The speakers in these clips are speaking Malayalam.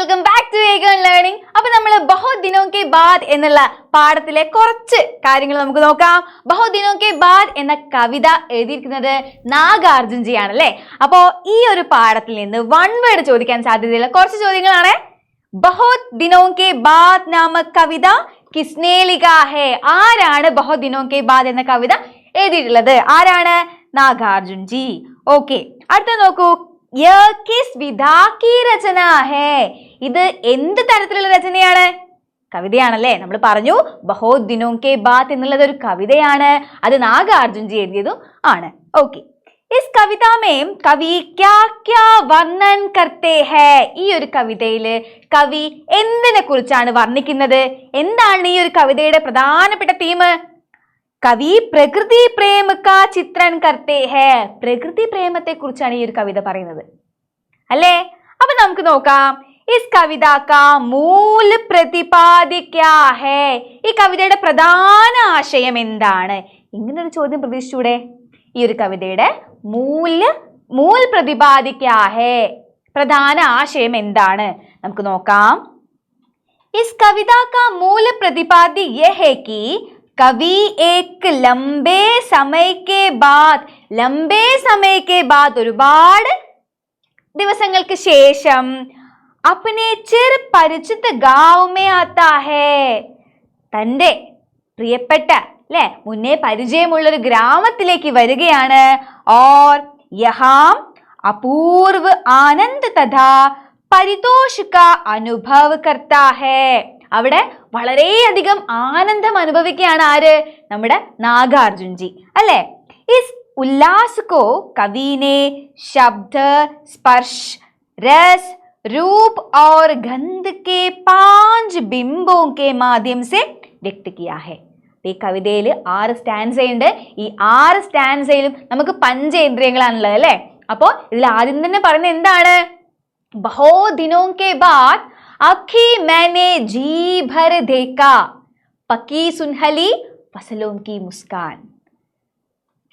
Welcome back to Ekan learning. അപ്പൊ നമ്മൾ ബഹുത് ദിനോं के बाद എന്നുള്ള പാഠത്തിലെ കുറച്ച് കാര്യങ്ങൾ നമുക്ക് നോക്കാം. ബഹുത് ദിനോं के बाद എന്ന കവിത എഴുതിയിരിക്കുന്നത് നാഗാർജുൻജി ആണല്ലേ. അപ്പോ ഈ ഒരു പാഠത്തിൽ നിന്ന് വൺ വേർഡ് ചോദിക്കാൻ സാധ്യതയുള്ള കുറച്ച് ചോദ്യങ്ങളാണ്. ബഹുത് ദിനോं के बाद നാമക് കവിത കിസ്നെ ലിഖാ ഹൈ? ആരാണ് ബഹുത് ദിനോं के बाद എന്ന കവിത എഴുതിയിട്ടുള്ളത്? ആരാണ്? നാഗാർജുൻജി. ഓക്കെ, അടുത്ത നോക്കൂ. കിസ് വിധാ കി രചന ഹേ? ഇത് എന്ത് തരത്തിലുള്ള രചനയാണ്? കവിതയാണല്ലേ. നമ്മൾ പറഞ്ഞു ബഹുത് ദിനോं के बाद എന്നുള്ളത് ഒരു കവിതയാണ്. അത് നാഗാർജുൻജി എഴുതിയതും ആണ്. ഓക്കെ, इस कविता में कवि क्या क्या वर्णन करते हैं? ഈ ഒരു കവിതയില് കവി എന്തിനെ കുറിച്ചാണ് വർണ്ണിക്കുന്നത്? എന്താണ് ഈ ഒരു കവിതയുടെ പ്രധാനപ്പെട്ട തീം? കവി പ്രകൃതി പ്രേമ കാ ചിത്രൻ കർത്തേ ഹേ. പ്രകൃതി പ്രേമത്തെ കുറിച്ചാണ് ഈ ഒരു കവിത പറയുന്നത് അല്ലേ. അപ്പൊ നമുക്ക് നോക്കാം. ഇസ് കവിത കാ മൂല പ്രതിപാദ്യ ക്യാ ഹേ? ഈ കവിതയുടെ പ്രധാന ആശയം എന്താണ്? ഇങ്ങനൊരു ചോദ്യം പ്രതീക്ഷിച്ചൂടെ? ഈ ഒരു കവിതയുടെ മൂല പ്രതിപാദ്യ ക്യാ ഹേ? പ്രധാന ആശയം എന്താണ്? നമുക്ക് നോക്കാം. ഇസ് കവിത കാ മൂല പ്രതിപാദ്യ യഹ് ഹേ കി कवि एक लंबे समय के बाद ഒരുപാട് ദിവസങ്ങൾക്ക് ശേഷം अपने चिर परिचित गांव में आता है. തന്റെ പ്രിയപ്പെട്ട അല്ലെ മുന്നേ പരിചയമുള്ള ഒരു ഗ്രാമത്തിലേക്ക് വരികയാണ്. और यहाँ अपूर्व आनंद तथा परितोष का अनुभव करता है. അവിടെ വളരെയധികം ആനന്ദം അനുഭവിക്കുകയാണ് ആര്? നമ്മുടെ നാഗാർജുൻജി അല്ലേ. ഇസ് ഉല്ലാസ് കോ കവി ने शब्द स्पर्श रस रूप और गंध के 5 बिंबों के माध्यम से व्यक्त किया है. ഈ കവിതയിൽ 6 സ്റ്റാൻസ ഉണ്ട്. ഈ 6 സ്റ്റാൻസയിലും നമുക്ക് പഞ്ചേന്ദ്രിയങ്ങളാണുള്ളത് അല്ലേ. അപ്പോ ഇതിൽ ആദ്യം തന്നെ പറയുന്നത് എന്താണ്? ബഹുത് ദിനോं के बाद अखी मैंने जी भर देखा पकी सुनहली फसलों की मुस्कान.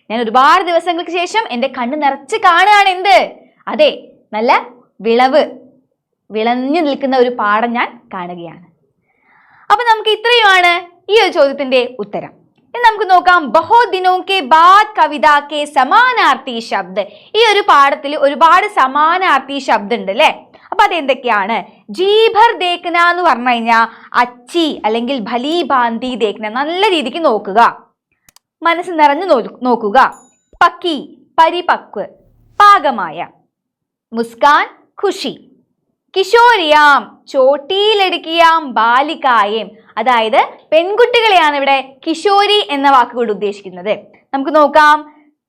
ഞാൻ ഒരുപാട് ദിവസങ്ങൾക്ക് ശേഷം എൻ്റെ കണ്ണ് നിറച്ച് കാണുകയാണ്. എന്ത്? അതെ, നല്ല വിളഞ്ഞു നിൽക്കുന്ന ഒരു പാടം ഞാൻ കാണുകയാണ്. അപ്പൊ നമുക്ക് ഇത്രയുമാണ് ഈ ഒരു ചോദ്യത്തിന്റെ ഉത്തരം. ഇനി നമുക്ക് നോക്കാം. ബഹുത് ദിനോं के बाद കവിത के സമാനാർത്ഥി ശബ്ദ്. ഈ ഒരു പാഠത്തിൽ ഒരുപാട് സമാനാർത്ഥി ശബ്ദം ഉണ്ട് അല്ലേ. അപ്പൊ അതെന്തൊക്കെയാണ്? ജീഭർ ദേഖന എന്ന് പറഞ്ഞു കഴിഞ്ഞാൽ അച്ചി അല്ലെങ്കിൽ ഭലി ഭാന്തി ദേഖന, നല്ല രീതിക്ക് നോക്കുക, മനസ്സ് നിറഞ്ഞു നോക്കുക. പക്കി പരിപക്വ്, പാകമായ. മുസ്കാൻ ഖുഷി. കിശോരിയാം ചോട്ടിയിലടുക്കിയാം ബാലികായം, അതായത് പെൺകുട്ടികളെയാണ് ഇവിടെ കിശോരി എന്ന വാക്കുകൊണ്ട് ഉദ്ദേശിക്കുന്നത്. നമുക്ക് നോക്കാം.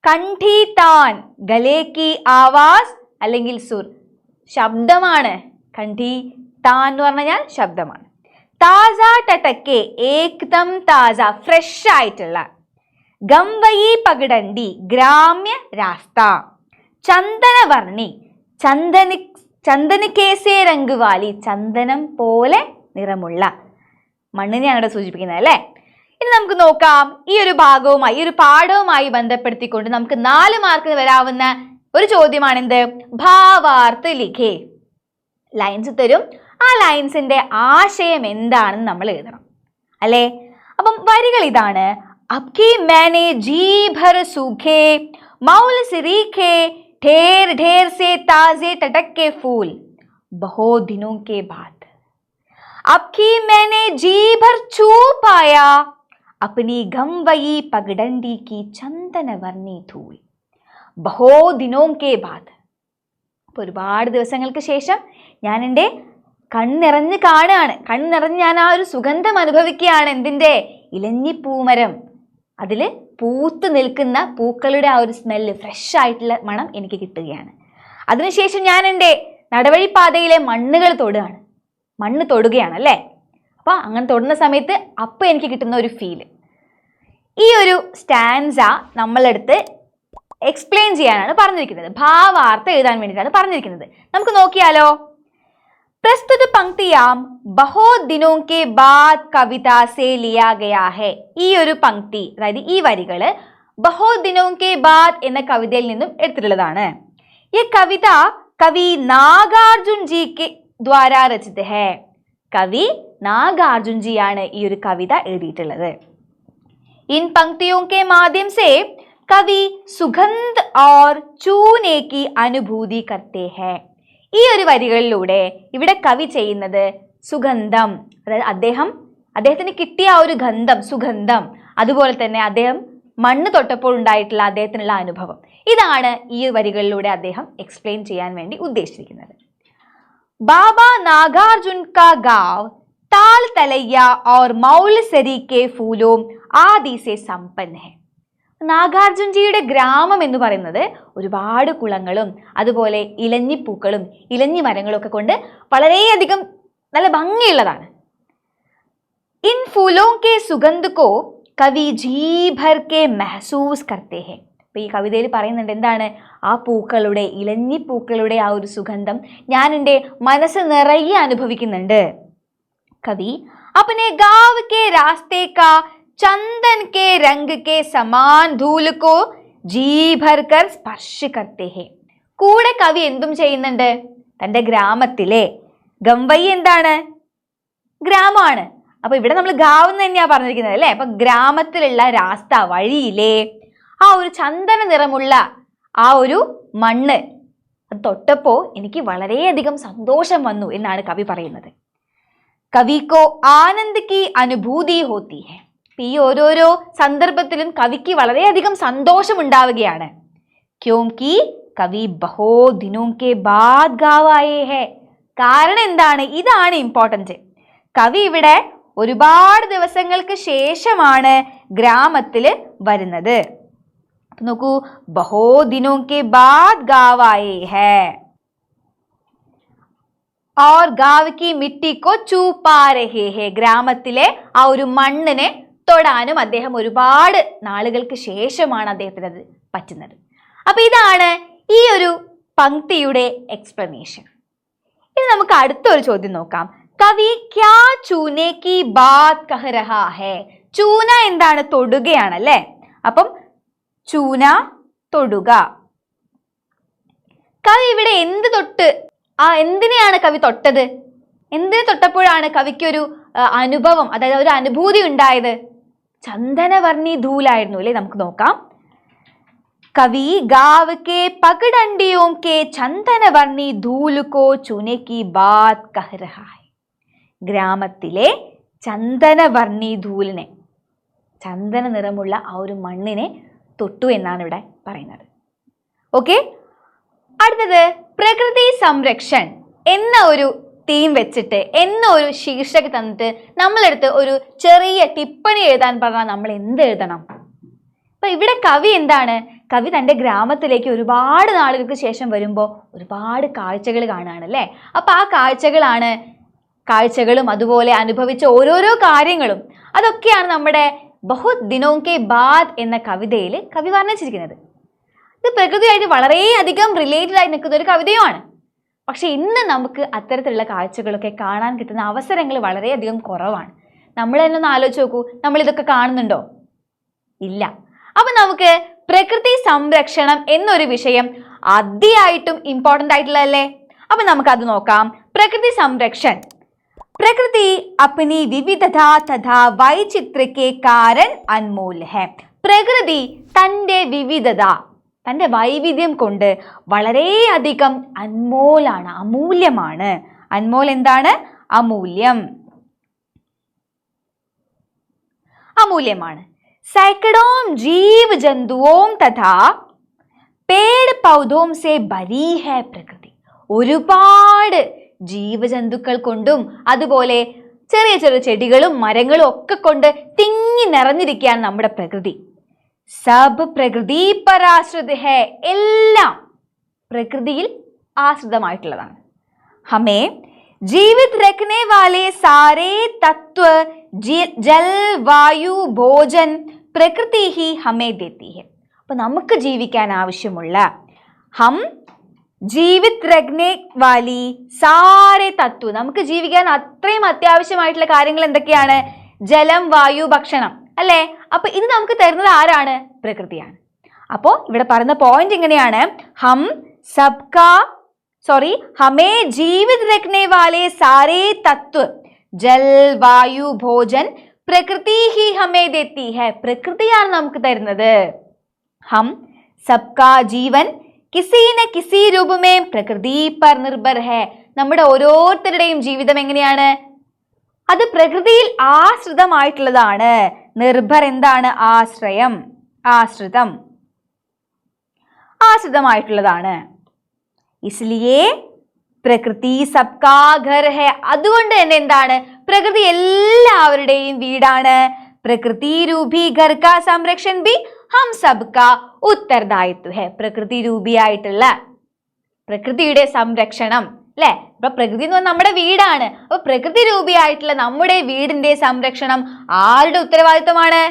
കണ്ഠി താൻ ഗലേക്കി ആവാസ് അല്ലെങ്കിൽ സുർ, ശബ്ദമാണ്. കണ്ഠി താൻ എന്ന് പറഞ്ഞാൽ ശബ്ദമാണ്. താസ ടട്ടക്കെ ഏകദം താസ, ഫ്രഷ് ആയിട്ടുള്ള. ഗംവയി പകിടണ്ടി ഗ്രാമ്യ രാസ്ത. ചന്ദനവർണി ചന്ദനിക്കേസേ രംഗുവാലി, ചന്ദനം പോലെ നിറമുള്ള. മണ്ണിനെയാണ് ഇവിടെ സൂചിപ്പിക്കുന്നത് അല്ലേ. ഇനി നമുക്ക് നോക്കാം. ഈ ഒരു ഭാഗവുമായി ഈ ഒരു പാഠവുമായി ബന്ധപ്പെടുത്തിക്കൊണ്ട് നമുക്ക് 4 മാർക്കിന് വരാവുന്ന ഒരു ചോദ്യമാണ് എന്ത്? ഭാവാർത്ഥ ലിഖേ. ലൈൻസ് തരും. ആ ലൈൻസിന്റെ ആശയം എന്താണെന്ന് നമ്മൾ എഴുതണം അല്ലേ. അപ്പം വരികൾ ഇതാണ്. അബ്കി मैंने जी भर सूखे मौल सिरीखे ढेर ढेर से ताजे टटक के फूल बहुत दिनों के बाद. अबकी मैंने जी भर छू पाया अपनी गमवई पगडंडी की चंदन वर्णी धूल बहुत दिनों के बाद. അപ്പോൾ ഒരുപാട് ദിവസങ്ങൾക്ക് ശേഷം ഞാൻ എൻ്റെ കണ്ണിറഞ്ഞ് കാണുകയാണ്. കണ്ണിറഞ്ഞ് ഞാൻ ആ ഒരു സുഗന്ധം അനുഭവിക്കുകയാണ്. എന്തിൻ്റെ? ഇലഞ്ഞിപ്പൂമരം. അതിൽ പൂത്ത് നിൽക്കുന്ന പൂക്കളുടെ ആ ഒരു സ്മെല്ല്, ഫ്രഷ് ആയിട്ടുള്ള മണം എനിക്ക് കിട്ടുകയാണ്. അതിനുശേഷം ഞാൻ എൻ്റെ നടവഴിപ്പാതയിലെ മണ്ണ് തൊടുകയാണ് അല്ലേ. അപ്പോൾ അങ്ങനെ തൊടുന്ന സമയത്ത് അപ്പോൾ എനിക്ക് കിട്ടുന്ന ഒരു ഫീല്. ഈ ഒരു സ്റ്റാൻസ നമ്മളെടുത്ത് എക്സ്പ്ലെയിൻ ചെയ്യാനാണ് പറഞ്ഞിരിക്കുന്നത്. ഭാവാർത്ഥ എഴുതാൻ വേണ്ടിയിട്ടാണ് പറഞ്ഞിരിക്കുന്നത്. നമുക്ക് നോക്കിയാലോ. പ്രസ്തുത പങ്ക്തിയാം ബഹുത് ദിനോं के बाद കവിത സേ ലിയാ ഗയാ ഹൈ. ഈ ഒരു പങ്ക്തി, അതായത് ഈ വരികള് ബഹുത് ദിനോं के बाद എന്ന കവിതയിൽ നിന്നും എടുത്തിട്ടുള്ളതാണ്. ഈ കവിത കവി നാഗാർജുൻ ദ്വാരാ രചിത ഹൈ. കവി നാഗാർജുൻജിയാണ് ഈ ഒരു കവിത എഴുതിയിട്ടുള്ളത്. इन पंक्तियों के माध्यम से कवि सुगंध और चूने की अनुभूति करते हैं. ഈ ഒരു വരികളിലൂടെ ഇവിടെ കവി ചെയ്യുന്നത് സുഗന്ധം, അതായത് അദ്ദേഹത്തിന് കിട്ടിയ ആ ഒരു ഗന്ധം, സുഗന്ധം, അതുപോലെ തന്നെ അദ്ദേഹം മണ്ണ് തൊട്ടപ്പോൾ ഉണ്ടായിട്ടുള്ള അദ്ദേഹത്തിനുള്ള അനുഭവം, ഇതാണ് ഈ വരികളിലൂടെ അദ്ദേഹം എക്സ്പ്ലെയിൻ ചെയ്യാൻ വേണ്ടി ഉദ്ദേശിച്ചിരിക്കുന്നത്. ബാബ നാഗാർജുൻ കാ ഗാവ് താൽ തലയ്യ और മൗലസരി के फूलों ആദി से संपन्न है. നാഗാർജുൻജിയുടെ ഗ്രാമം എന്ന് പറയുന്നത് ഒരുപാട് കുളങ്ങളും അതുപോലെ ഇലഞ്ഞിപ്പൂക്കളും ഇലഞ്ഞി മരങ്ങളും ഒക്കെ കൊണ്ട് വളരെയധികം നല്ല ഭംഗിയുള്ളതാണ്. इन फूलों के सुगंध को कवि जी भर के महसूस करते हैं. അപ്പൊ ഈ കവിതയിൽ പറയുന്നുണ്ട് എന്താണ്, ആ പൂക്കളുടെ, ഇലഞ്ഞിപ്പൂക്കളുടെ ആ ഒരു സുഗന്ധം ഞാൻ എൻ്റെ മനസ്സ് നിറയെ അനുഭവിക്കുന്നുണ്ട്. कवि अपने गांव के रास्ते का चंदन के रंग के समान धूल को जी भर कर स्पर्श करते हैं. കൂടെ കവി എന്തും ചെയ്യുന്നുണ്ട്, തൻ്റെ ഗ്രാമത്തിലെ, ഗംവൈ എന്താണ്, ഗ്രാമമാണ്. അപ്പൊ ഇവിടെ നമ്മൾ ഗാവ് എന്ന് തന്നെയാ പറഞ്ഞിരിക്കുന്നത് അല്ലെ. അപ്പൊ ഗ്രാമത്തിലുള്ള രാസ്ത, വഴിയിലെ ആ ഒരു ചന്ദന നിറമുള്ള ആ ഒരു മണ്ണ് അത് തൊട്ടപ്പോ എനിക്ക് വളരെയധികം സന്തോഷം വന്നു എന്നാണ് കവി പറയുന്നത്. കവിക്കോ ആനന്ദ് കി അനുഭൂതി ഹോത്തി ഹെ. ഈ ഓരോരോ സന്ദർഭത്തിലും കവിക്ക് വളരെയധികം സന്തോഷം ഉണ്ടാവുകയാണ്. ക്യോംകി കവി ബഹോ ദിനോं के बाद गाँव आए हैं. കാരണം എന്താണ്, ഇതാണ് ഇമ്പോർട്ടന്റ്. കവി ഇവിടെ ഒരുപാട് ദിവസങ്ങൾക്ക് ശേഷമാണ് ഗ്രാമത്തിൽ വരുന്നത്. നോക്കൂ, ബഹോ ദിനോं के बाद गाँव आए हैं और गाँव की मिट्टी को छू पा रहे हैं. ഗ്രാമത്തിലെ ആ ഒരു മണ്ണിനെ തൊടാനും അദ്ദേഹം ഒരുപാട് നാളുകൾക്ക് ശേഷമാണ് അദ്ദേഹത്തിന് അത് പറ്റുന്നത്. അപ്പൊ ഇതാണ് ഈ ഒരു പങ്ക്തിയുടെ എക്സ്പ്ലനേഷൻ. ഇനി നമുക്ക് അടുത്തൊരു ചോദ്യം നോക്കാം. കവി ക്യാ ചൂനെ കി ബാത് കഹ രഹാ ഹൈ. ചൂന എന്താണ്, തൊടുകയാണ് അല്ലെ. അപ്പം ചൂന, തൊടുക. കവി ഇവിടെ എന്ത് തൊട്ട്, എന്തിനെയാണ് കവി തൊട്ടത്, എന്തിനെ തൊട്ടപ്പോഴാണ് കവിക്കൊരു അനുഭവം, അതായത് ഒരു അനുഭൂതി ഉണ്ടായത്? ചന്ദനവർണ്ണി ധൂലായിരുന്നു അല്ലെ. നമുക്ക് നോക്കാം. കവി ഗാവ് കെ പകഡണ്ടിയോं के ചന്ദനവർണ്ണി ധൂൽ കോ ചൂനെ കി ബാത് കഹ രഹാ ഹൈ. ഗ്രാമത്തിലെ ചന്ദനവർണ്ണി ധൂലിനെ, ചന്ദന നിറമുള്ള ആ ഒരു മണ്ണിനെ തൊട്ടു എന്നാണ് ഇവിടെ പറയുന്നത്. ഓക്കെ, അടുത്തത് പ്രകൃതി സംരക്ഷൺ എന്ന ഒരു തീം വെച്ചിട്ട്, എന്ന ഒരു ശീർഷക തന്നിട്ട് നമ്മളെടുത്ത് ഒരു ചെറിയ ടിപ്പണി എഴുതാൻ പറഞ്ഞാൽ നമ്മൾ എന്ത് എഴുതണം? അപ്പൊ ഇവിടെ കവി എന്താണ്, കവി തൻ്റെ ഗ്രാമത്തിലേക്ക് ഒരുപാട് നാളുകൾക്ക് ശേഷം വരുമ്പോൾ ഒരുപാട് കാഴ്ചകൾ കാണുകയാണ് അല്ലേ. അപ്പൊ ആ കാഴ്ചകളും അതുപോലെ അനുഭവിച്ച ഓരോരോ കാര്യങ്ങളും അതൊക്കെയാണ് നമ്മുടെ ബഹുത് ദിനോं के बाद എന്ന കവിതയിൽ കവി വർണ്ണിച്ചിരിക്കുന്നത്. ഇത് പ്രകൃതിയായിട്ട് വളരെയധികം റിലേറ്റഡ് ആയി നിൽക്കുന്ന ഒരു കവിതയുമാണ്. പക്ഷെ ഇന്ന് നമുക്ക് അത്തരത്തിലുള്ള കാഴ്ചകളൊക്കെ കാണാൻ കിട്ടുന്ന അവസരങ്ങൾ വളരെയധികം കുറവാണ്. നമ്മൾ തന്നെ ഒന്ന് ആലോചിച്ച് നോക്കൂ, നമ്മൾ ഇതൊക്കെ കാണുന്നുണ്ടോ? ഇല്ല. അപ്പൊ നമുക്ക് പ്രകൃതി സംരക്ഷണം എന്നൊരു വിഷയം ആദ്യമായിട്ടും ഇമ്പോർട്ടൻ്റ് ആയിട്ടുള്ളതല്ലേ. അപ്പൊ നമുക്കത് നോക്കാം. പ്രകൃതി സംരക്ഷൺ. പ്രകൃതി अपनी विविधता तथा वैचित्र्य के कारण अनमोल है. പ്രകൃതി തൻ്റെ വിവിധത, തൻ്റെ വൈവിധ്യം കൊണ്ട് വളരെയധികം അൻമോലാണ്, അമൂല്യമാണ്. അൻമോൽ എന്താണ്? അമൂല്യം, അമൂല്യമാണ്. सैकड़ों जीव जंतुओं तथा पेड़ पौधों से भरी है പ്രകൃതി. ഒരുപാട് ജീവജന്തുക്കൾ കൊണ്ടും അതുപോലെ ചെറിയ ചെറിയ ചെടികളും മരങ്ങളും ഒക്കെ കൊണ്ട് തിങ്ങി നിറഞ്ഞിരിക്കുകയാണ് നമ്മുടെ പ്രകൃതി. സബ് പ്രകൃതി പർ ആശ്രിത ഹൈ. എല്ലാം പ്രകൃതിയിൽ ആശ്രിതമായിട്ടുള്ളതാണ്. ഹമേ जीवित रखने वाले सारे तत्व जल वायु भोजन प्रकृति ही हमें देती है. അപ്പൊ നമുക്ക് ജീവിക്കാൻ ആവശ്യമുള്ള ഹം ജീവിത് രഖ്നെ വാലി സാരെ തത്വ, നമുക്ക് ജീവിക്കാൻ അത്രയും അത്യാവശ്യമായിട്ടുള്ള കാര്യങ്ങൾ എന്തൊക്കെയാണ്? ജലം, വായു, ഭക്ഷണം അല്ലേ. അപ്പൊ ഇത് നമുക്ക് തരുന്നത് ആരാണ്? പ്രകൃതിയാണ്. അപ്പോൾ ഇവിടെ പറയുന്ന പോയിന്റ് ഇങ്ങനെയാണ്, ഹം സബ്കാ सॉरी हमें जीवित रखने वाले सारे तत्व जल वायु भोजन प्रकृति ही हमें देती है. പ്രകൃതിയാണ് നമുക്ക് തരുന്നത്. हम सबका जीवन किसी न किसी रूप में प्रकृति पर निर्भर है. നമ്മുടെ ഓരോരുത്തരുടെയും ജീവിതം എങ്ങനെയാണ്? അത് പ്രകൃതിയിൽ ആശ്രിതമായിട്ടുള്ളതാണ്. നിർഭർ എന്താണ്? ആശ്രയം, ആശ്രിതം, ആശ്രിതമായിട്ടുള്ളതാണ്. इसलिए പ്രകൃതി സബ്കാ ഘർ ഹെ. അതുകൊണ്ട് തന്നെ എന്താണ്? പ്രകൃതി എല്ലാവരുടെയും വീടാണ്. പ്രകൃതി രൂപി ഘർ കാ സംരക്ഷൺ ബി ഹം സബ്കാ ഉത്തരദായിത്വ ഹെ. പ്രകൃതി രൂപിയായിട്ടുള്ള പ്രകൃതിയുടെ സംരക്ഷണം അല്ലെ? അപ്പൊ പ്രകൃതി എന്ന് പറഞ്ഞാൽ നമ്മുടെ വീടാണ്. അപ്പൊ പ്രകൃതി രൂപിയായിട്ടുള്ള നമ്മുടെ വീടിന്റെ സംരക്ഷണം ആരുടെ ഉത്തരവാദിത്തമാണ്?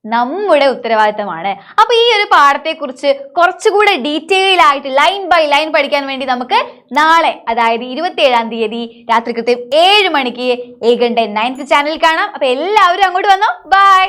നമ്മുടെ ഉത്തരവാദിത്തമാണ്. അപ്പൊ ഈ ഒരു പാഠത്തെ കുറിച്ച് കുറച്ചുകൂടെ ഡീറ്റെയിൽ ആയിട്ട് ലൈൻ ബൈ ലൈൻ പഠിക്കാൻ വേണ്ടി നമുക്ക് നാളെ, അതായത് 27-ാം തീയതി രാത്രി കൃത്യം 7 മണിക്ക് ഏകണ്ടെ 9th ചാനൽ കാണാം. അപ്പൊ എല്ലാവരും അങ്ങോട്ട് വന്നോ. ബൈ.